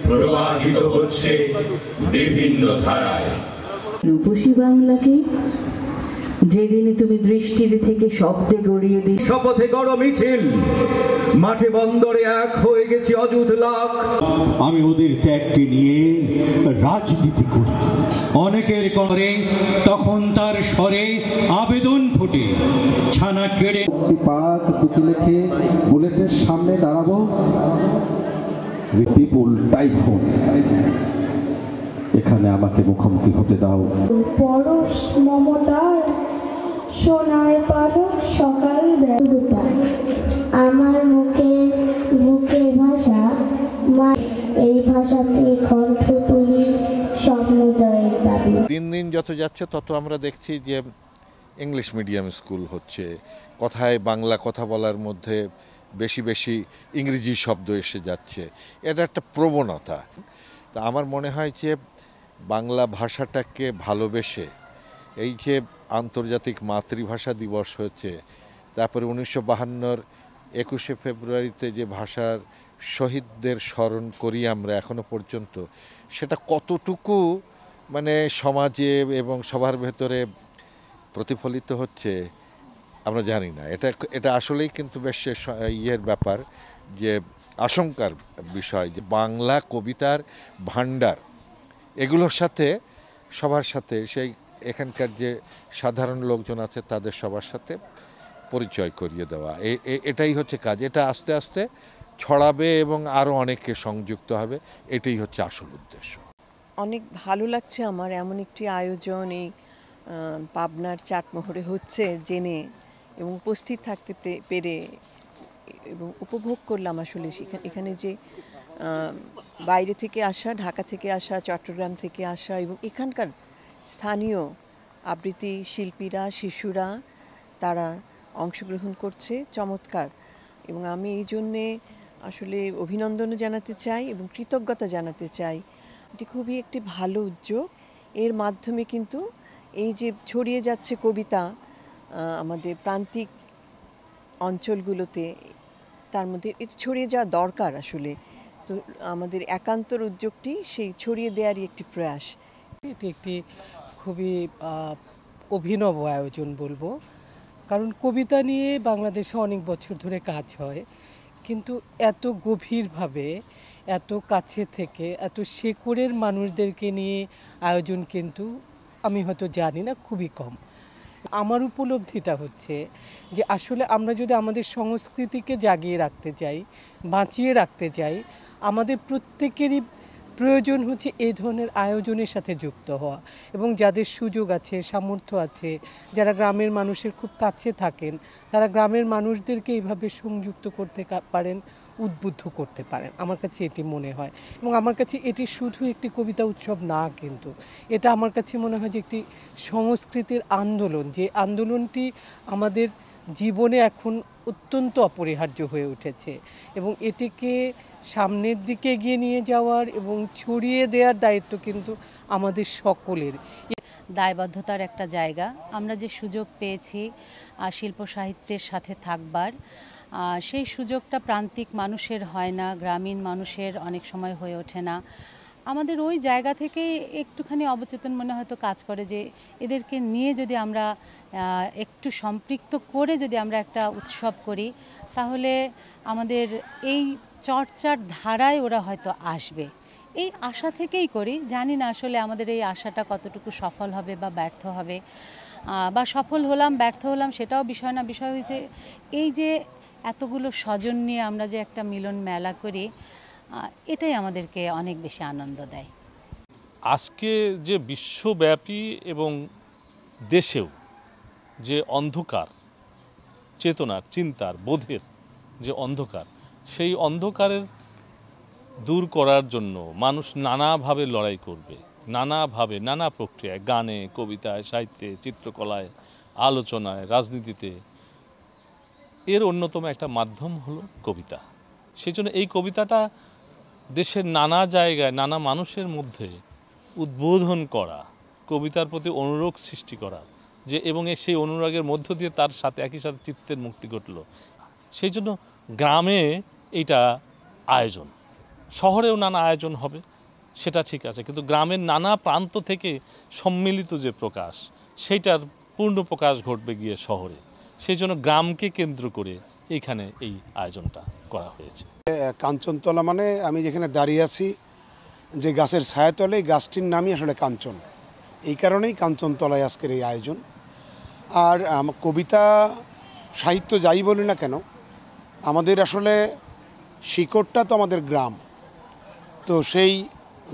প্রবাহিত হচ্ছে বিভিন্ন ধারায়। রূপসী বাংলাকে যেদিনে তুমি দৃষ্টির থেকে শব্দে গড়িয়ে দিই, শপথে গড় মিছিল, মাঠে বন্দরে এক হয়ে গেছি অযুত লাখ। আমি ওদের ত্যাগকে নিয়ে রাজনীতি করি। অনেকের করে তখন তার স্বরে আবেদন ফুটে, ছানা কেড়ে পাক টুকি লিখে বুলেটের সামনে দাঁড়াবো। বিপুল টাইফুন, এখানে আমাকে মুখোমুখি হতে দাও। পরশ মমতার সোনার পালক সকাল বেলা, আমার বুকের ভাষা, এই ভাষাতে কণ্ঠ তুলি স্বপ্ন জয়ের দাবি। দিন দিন যত যাচ্ছে তত আমরা দেখছি যে ইংলিশ মিডিয়াম স্কুল হচ্ছে, কথায় বাংলা কথা বলার মধ্যে বেশি বেশি ইংরেজি শব্দ এসে যাচ্ছে। এটা একটা প্রবণতা। তা আমার মনে হয় যে বাংলা ভাষাটাকে ভালোবেসে এই যে আন্তর্জাতিক মাতৃভাষা দিবস হয়েছে, তারপরে 1952-র 21শে ফেব্রুয়ারিতে যে ভাষার শহীদদের স্মরণ করি আমরা এখনো পর্যন্ত, সেটা কতটুকু মানে সমাজে এবং সবার ভেতরে প্রতিফলিত হচ্ছে আমরা জানি না। এটা আসলেই কিন্তু বেশ ইয়ের ব্যাপার, যে আশঙ্কার বিষয়, যে বাংলা কবিতার ভাণ্ডার এগুলোর সাথে সবার সাথে সেই এখানকার যে সাধারণ লোকজন আছে তাদের সবার সাথে পরিচয় করিয়ে দেওয়া, এটাই হচ্ছে কাজ। এটা আস্তে আস্তে ছড়াবে এবং আরও অনেকে সংযুক্ত হবে, এটাই হচ্ছে আসল উদ্দেশ্য। অনেক ভালো লাগছে আমার এমন একটি আয়োজন এই পাবনার চাটমোহরে হচ্ছে জেনে, এবং উপস্থিত থাকতে পেরে এবং উপভোগ করলাম আসলে এখানে যে বাইরে থেকে আসা, ঢাকা থেকে আসা, চট্টগ্রাম থেকে আসা এবং এখানকার স্থানীয় আবৃত্তি শিল্পীরা, শিশুরা তারা অংশগ্রহণ করছে, চমৎকার। এবং আমি এই জন্যে আসলে অভিনন্দনও জানাতে চাই এবং কৃতজ্ঞতা জানাতে চাই। এটি খুবই একটি ভালো উদ্যোগ। এর মাধ্যমে কিন্তু এই যে ছড়িয়ে যাচ্ছে কবিতা আমাদের প্রান্তিক অঞ্চলগুলোতে, তার মধ্যে এটি ছড়িয়ে যাওয়া দরকার আসলে। তো আমাদের একান্তর উদ্যোগটি সেই ছড়িয়ে দেওয়ারই একটি প্রয়াস। এটি একটি খুবই অভিনব আয়োজন বলবো, কারণ কবিতা নিয়ে বাংলাদেশে অনেক বছর ধরে কাজ হয়, কিন্তু এত গভীরভাবে, এত কাছে থেকে, এত শেকড়ের মানুষদেরকে নিয়ে আয়োজন কিন্তু আমি হয়তো জানি না, খুবই কম। আমার উপলব্ধিটা হচ্ছে যে আসলে আমরা যদি আমাদের সংস্কৃতিকে জাগিয়ে রাখতে চাই, বাঁচিয়ে রাখতে চাই, আমাদের প্রত্যেকেরই প্রয়োজন হচ্ছে এই ধরনের আয়োজনের সাথে যুক্ত হওয়া, এবং যাদের সুযোগ আছে, সামর্থ্য আছে, যারা গ্রামের মানুষের খুব কাছে থাকেন, তারা গ্রামের মানুষদেরকে এইভাবে সংযুক্ত করতে পারেন, উদ্বুদ্ধ করতে পারেন। আমার কাছে এটি মনে হয়, এবং আমার কাছে এটি শুধু একটি কবিতা উৎসব না, কিন্তু এটা আমার কাছে মনে হয় যে একটি সংস্কৃতির আন্দোলন, যে আন্দোলনটি আমাদের জীবনে এখন অত্যন্ত অপরিহার্য হয়ে উঠেছে, এবং এটিকে সামনের দিকে এগিয়ে নিয়ে যাওয়ার এবং ছড়িয়ে দেওয়ার দায়িত্ব কিন্তু আমাদের সকলের। দায়বদ্ধতার একটা জায়গা। আমরা যে সুযোগ পেয়েছি শিল্প সাহিত্যের সাথে থাকবার, সেই সুযোগটা প্রান্তিক মানুষের হয় না, গ্রামীণ মানুষের অনেক সময় হয়ে ওঠে না। আমাদের ওই জায়গা থেকে একটুখানি অবচেতন মনে হয়তো কাজ করে যে এদেরকে নিয়ে যদি আমরা একটু সম্পৃক্ত করে যদি আমরা একটা উৎসব করি, তাহলে আমাদের এই চর্চার ধারায় ওরা হয়তো আসবে। এই আশা থেকেই করি। জানি না আসলে আমাদের এই আশাটা কতটুকু সফল হবে বা ব্যর্থ হবে, বা সফল হলাম ব্যর্থ হলাম সেটাও বিষয় না। বিষয় হয়েছে এই যে এতগুলো স্বজন নিয়ে আমরা যে একটা মিলন মেলা করি, এটাই আমাদেরকে অনেক বেশি আনন্দ দেয়। আজকে যে বিশ্বব্যাপী এবং দেশেও যে অন্ধকার চেতনার, চিন্তার, বোধের যে অন্ধকার, সেই অন্ধকারের দূর করার জন্য মানুষ নানাভাবে লড়াই করবে, নানাভাবে, নানা প্রক্রিয়ায়, গানে, কবিতায়, সাহিত্যে, চিত্রকলায়, আলোচনায়, রাজনীতিতে। এর অন্যতম একটা মাধ্যম হলো কবিতা। সেই জন্য এই কবিতাটা দেশের নানা জায়গায়, নানা মানুষের মধ্যে উদ্বোধন করা, কবিতার প্রতি অনুরাগ সৃষ্টি করা, যে এবং সেই অনুরাগের মধ্য দিয়ে তার সাথে একই সাথে চিত্তের মুক্তি ঘটল। সেই জন্য গ্রামে এইটা আয়োজন, শহরেও নানা আয়োজন হবে, সেটা ঠিক আছে, কিন্তু গ্রামের নানা প্রান্ত থেকে সম্মিলিত যে প্রকাশ, সেইটার পূর্ণ প্রকাশ ঘটবে গিয়ে শহরে। সেই জন্য গ্রামকে কেন্দ্র করে এইখানে এই আয়োজনটা করা হয়েছে। কাঞ্চনতলা মানে আমি যেখানে দাঁড়িয়ে আছি যে গাছের ছায়াতলে, এই গাছটির নামই আসলে কাঞ্চন, এই কারণেই কাঞ্চনতলায় আজকের এই আয়োজন। আর কবিতা সাহিত্য যাই বলি না কেন, আমাদের আসলে শিকড়টা তো আমাদের গ্রাম, তো সেই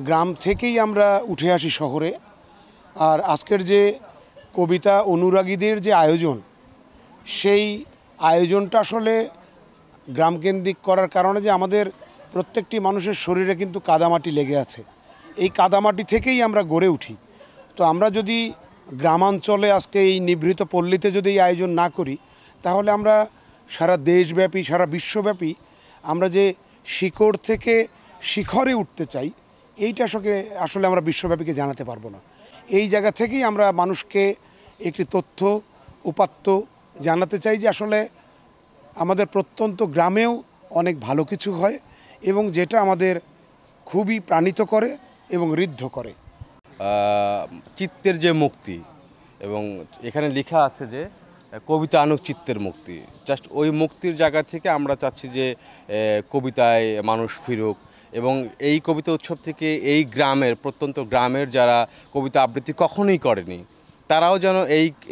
গ্রাম থেকেই আমরা উঠে আসি শহরে। আর আজকের যে কবিতা অনুরাগীদের যে আয়োজন, সেই আয়োজনটা আসলে গ্রামকেন্দ্রিক করার কারণে যে আমাদের প্রত্যেকটি মানুষের শরীরে কিন্তু কাদামাটি লেগে আছে, এই কাদামাটি থেকেই আমরা গড়ে উঠি। তো আমরা যদি গ্রামাঞ্চলে আজকে এই নিভৃত পল্লীতে যদি এই আয়োজন না করি, তাহলে আমরা সারা দেশব্যাপী, সারা বিশ্বব্যাপী আমরা যে শিকড় থেকে শিখরে উঠতে চাই, এইটা আসলে আমরা বিশ্বব্যাপীকে জানাতে পারবো না। এই জায়গা থেকেই আমরা মানুষকে একটি তথ্য উপাত্ত জানাতে চাই যে আসলে আমাদের প্রত্যন্ত গ্রামেও অনেক ভালো কিছু হয় এবং যেটা আমাদের খুবই প্রাণিত করে এবং ঋদ্ধ করে। চিত্তের যে মুক্তি, এবং এখানে লেখা আছে যে কবিতা আনুক চিত্তের মুক্তি, জাস্ট ওই মুক্তির জায়গা থেকে আমরা চাচ্ছি যে কবিতায় মানুষ ফিরুক, এবং এই কবিতা উৎসব থেকে এই গ্রামের, প্রত্যন্ত গ্রামের যারা কবিতা আবৃত্তি কখনোই করেনি, তারাও যেন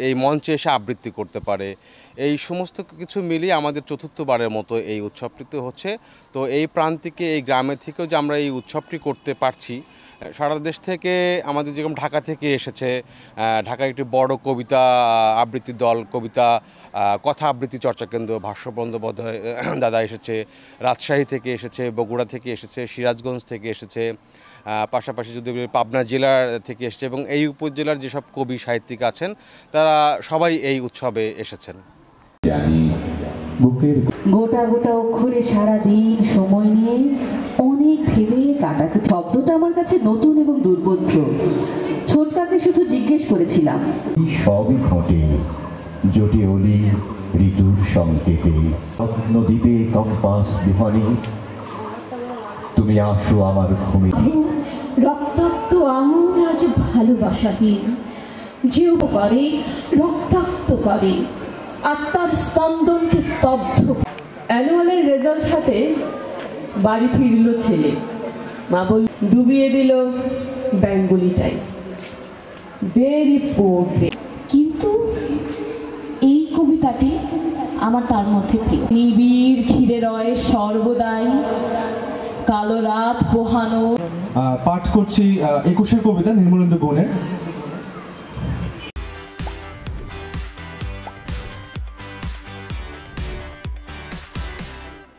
এই মঞ্চে এসে আবৃত্তি করতে পারে। এই সমস্ত কিছু মিলিয়ে আমাদের চতুর্থবারের মতো এই উৎসবটি হচ্ছে। তো এই প্রান্তিকে, এই গ্রামের থেকেও যে আমরা এই উৎসবটি করতে পারছি, সারা দেশ থেকে আমাদের যেরকম ঢাকা থেকে এসেছে, ঢাকার একটি বড় কবিতা আবৃত্তি দল, কবিতা কথা আবৃত্তি চর্চা কেন্দ্র, ভাষ্য বন্দ্যোপাধ্যায় দাদা এসেছে, রাজশাহী থেকে এসেছে, বগুড়া থেকে এসেছে, সিরাজগঞ্জ থেকে এসেছে, পাশাপাশি যদি পাবনা জেলার থেকে এসেছে, এবং এই উপজেলার যেসব কবি সাহিত্যিক আছেন তারা সবাই এই উৎসবে এসেছেন। গোটা গোটা অক্ষরে সারাদিন সময় নিয়ে অনেক ভেবে কাটাকে, শব্দটা আমার কাছে নতুন এবং দুর্বোধ্য। ছোটকাকে শুধু জিজ্ঞেস করেছিলাম, সবই ঘটে জোটে অলি ঋতুর সংকেতে, নদীতে কম্পাস বিহনে তুমি আসো আমার ঘুমে। রক্তাক্ত আঙুল আজ ভালোবাসাহীন, যে উপকারে রক্তাক্ত করে আত্মার স্পন্দনকে স্তব্ধ। অ্যানুয়ালের রেজাল্ট হাতে বাড়ি ফিরল ছেলে, মা বল ডুবিয়ে দিল বেঙ্গলিটাই, ভেরি পোর। কিন্তু এই কবিতাটি আমার তার মধ্যে প্রিয়। নিবিড় ঘিরে রয় সর্বদাই, কালো রাত পোহানো। পাঠ করছি 21 কবিতা নির্মলেন্দু গুণের।